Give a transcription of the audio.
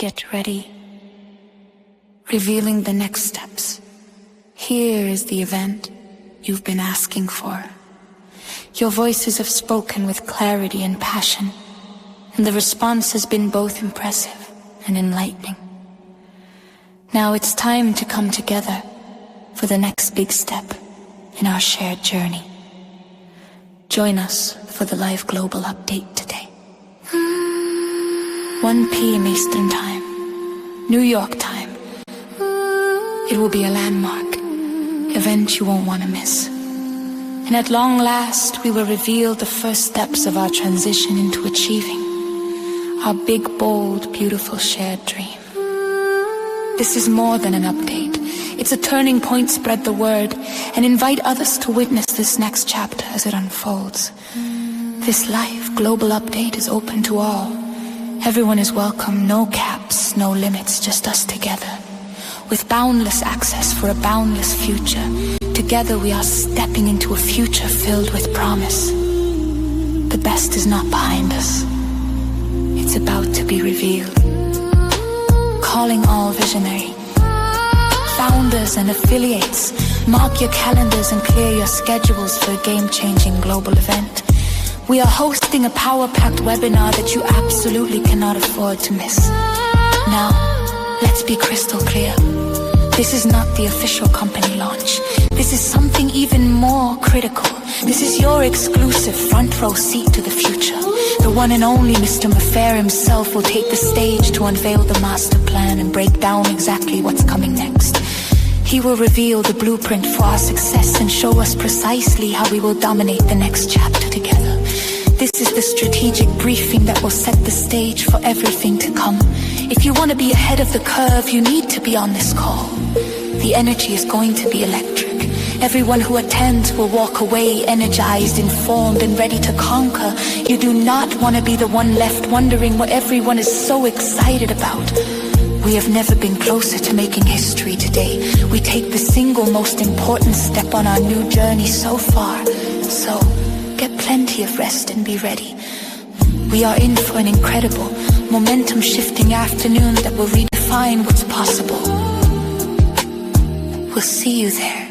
Get ready. Revealing the next steps. Here is the event you've been asking for. Your voices have spoken with clarity and passion, and the response has been both impressive and enlightening. Now it's time to come together for the next big step in our shared journey. Join us for the live global update today. 1 p.m. Eastern Time, New York time. It will be a landmark event you won't want to miss. And at long last, we will reveal the first steps of our transition into achieving our big, bold, beautiful shared dream. This is more than an update. It's a turning point. Spread the word and invite others to witness this next chapter as it unfolds. This live global update is open to all. Everyone is welcome, no caps, no limits, just us together. With boundless access for a boundless future. Together we are stepping into a future filled with promise. The best is not behind us. It's about to be revealed. Calling all visionary founders and affiliates. Mark your calendars and clear your schedules for a game-changing global event. We are hosting a power-packed webinar that you absolutely cannot afford to miss. Now, let's be crystal clear. This is not the official company launch. This is something even more critical. This is your exclusive front row seat to the future. The one and only Ashmufareh himself will take the stage to unveil the master plan and break down exactly what's coming next. He will reveal the blueprint for our success and show us precisely how we will dominate the next chapter together. This is the strategic briefing that will set the stage for everything to come. If you want to be ahead of the curve, you need to be on this call. The energy is going to be electric. Everyone who attends will walk away energized, informed, and ready to conquer. You do not want to be the one left wondering what everyone is so excited about. We have never been closer to making history today. We take the single most important step on our new journey so far. So, get plenty of rest and be ready. We are in for an incredible, momentum-shifting afternoon that will redefine what's possible. We'll see you there.